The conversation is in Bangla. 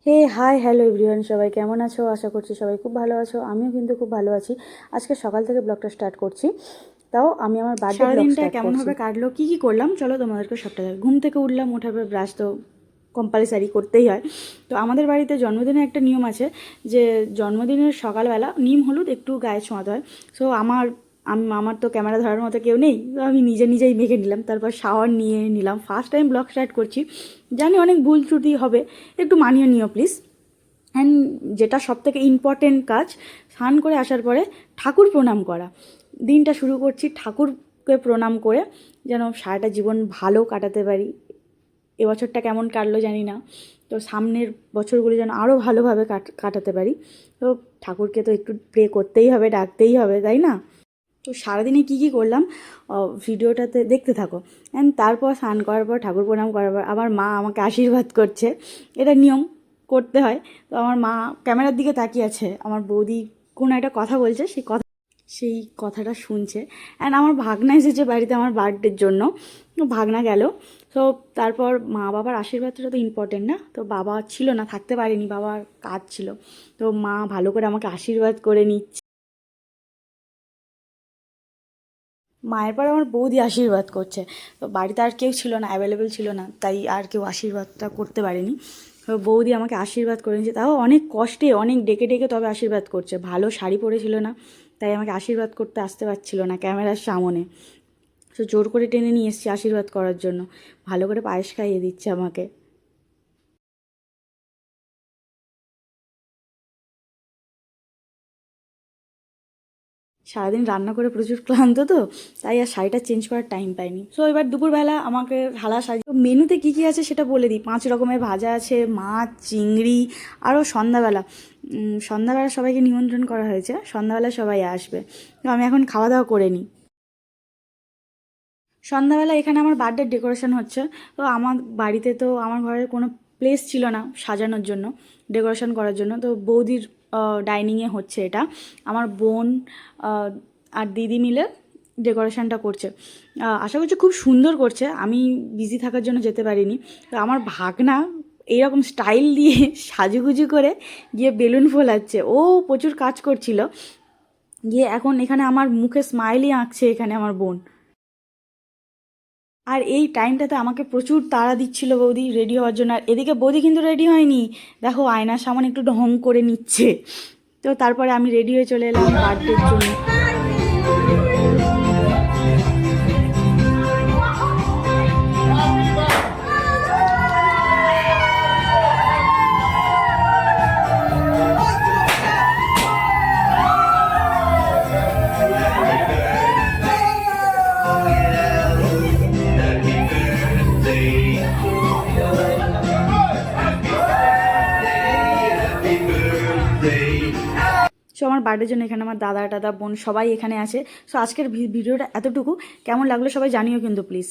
হে হাই হ্যালো এভরিওয়ান, সবাই কেমন আছো? আশা করছি সবাই খুব ভালো আছো। আমিও কিন্তু খুব ভালো আছি। আজকে সকাল থেকে ব্লগটা স্টার্ট করছি। তাও আমি আমার বার্থডে ব্লগ স্টার্ট করছি। কেমনভাবে কাটলো, কী কী করলাম, চলো তোমাদেরকে সবটা দেখ। ঘুম থেকে উঠলাম, ওঠার পর ব্রাশ তো কম্পালসারি করতেই হয়। তো আমাদের বাড়িতে জন্মদিনে একটা নিয়ম আছে যে জন্মদিনের সকালবেলা নিম হলুদ একটু গায়ে ছোঁয়াতে হয়। সো আমার তো ক্যামেরা ধরার মতো কেউ নেই, তো আমি নিজেই মেখে নিলাম। তারপর শাওয়ার নিয়ে নিলাম। ফার্স্ট টাইম ব্লগ স্টার্ট করছি, জানি অনেক ভুল ত্রুটি হবে, একটু মানিয়ে নিও প্লিজ। অ্যান্ড যেটা সবথেকে ইম্পর্টেন্ট কাজ, স্নান করে আসার পরে ঠাকুর প্রণাম করা। দিনটা শুরু করছি ঠাকুরকে প্রণাম করে, যেন সারাটা জীবন ভালো কাটাতে পারি। এবছরটা কেমন কাটলো জানি না, তো সামনের বছরগুলো যেন আরও ভালোভাবে কাটাতে পারি। তো ঠাকুরকে তো একটু প্রে করতেই হবে, ডাকতেই হবে, তাই না? তো সারাদিনে কী কী করলাম ভিডিওটাতে দেখতে থাকো। অ্যান্ড তারপর স্নান করার পর ঠাকুর প্রণাম করার পর আমার মা আমাকে আশীর্বাদ করছে। এটা নিয়ম, করতে হয়। তো আমার মা ক্যামেরার দিকে তাকিয়ে আছে, আমার বৌদি কোনো একটা কথা বলছে, সেই কথাটা শুনছে। অ্যান্ড আমার ভাগনা এসেছে বাড়িতে আমার বার্থডের জন্য। ভাগনা গেল। তো তারপর মা বাবার আশীর্বাদটা তো ইম্পর্টেন্ট না, তো বাবা ছিল না, থাকতে পারেনি, বাবার কাজ ছিল। তো মা ভালো করে আমাকে আশীর্বাদ করে নিচ্ছে। মায়ের পর আমার বৌদি আশীর্বাদ করছে। তো বাড়িতে আর কেউ ছিল না, অ্যাভেলেবেল ছিল না, তাই আর কেউ আশীর্বাদটা করতে পারেনি। তো বৌদি আমাকে আশীর্বাদ করে নিয়েছে, তাও অনেক কষ্টে, অনেক ডেকে ডেকে তবে আশীর্বাদ করছে। ভালো শাড়ি পরেছিল না, তাই আমাকে আশীর্বাদ করতে আসতে পারছিল না ক্যামেরার সামনে। তো জোর করে টেনে নিয়ে এসেছি আশীর্বাদ করার জন্য। ভালো করে পায়েস খাইয়ে দিচ্ছে আমাকে। সারাদিন রান্না করে প্রচুর ক্লান্ত, তো তাই আর শাড়িটা চেঞ্জ করার টাইম পাইনি। সো এবার দুপুরবেলা আমাকে হালা সাজি। তো মেনুতে কী কী আছে সেটা বলে দিই। 5 রকমের ভাজা আছে, মাছ, চিংড়ি, আরও সন্ধ্যাবেলা সবাইকে নিমন্ত্রণ করা হয়েছে, সন্ধ্যাবেলা সবাই আসবে। তো আমি এখন খাওয়া দাওয়া করে নিই। সন্ধ্যাবেলা এখানে আমার বার্থডে ডেকোরেশন হচ্ছে। তো আমার বাড়িতে তো আমার ঘরের কোনো প্লেস ছিল না সাজানোর জন্য, ডেকোরেশন করার জন্য। তো বৌদির ডাইনিংয়ে হচ্ছে এটা। আমার বোন আর দিদি মিলে ডেকোরেশনটা করছে। আশা করছি খুব সুন্দর করছে। আমি বিজি থাকার জন্য যেতে পারিনি। তো আমার ভাগনা এইরকম স্টাইল দিয়ে সাজুগুজু করে গিয়ে বেলুন ফোলাচ্ছে। ও প্রচুর কাজ করছিল, গিয়ে এখন এখানে আমার মুখে স্মাইলই আঁকছে এখানে আমার বোন। আর এই টাইমটাতে আমাকে প্রচুর তাড়া দিচ্ছিল বৌদি রেডি হওয়ার জন্য। আর এদিকে বৌদি কিন্তু রেডি হয়নি, দেখো আয়নার সামনে একটু ঢং করে নিচ্ছে। তো তারপরে আমি রেডি হয়ে চলে এলাম বার্থডের জন্য। সো আমার বার্থডের জন্য এখানে আমার দাদা টাদা বোন সবাই এখানে আছে। সো আজকের ভিডিওটা এতটুকু। কেমন লাগলো সবাই জানিও কিন্তু প্লিজ।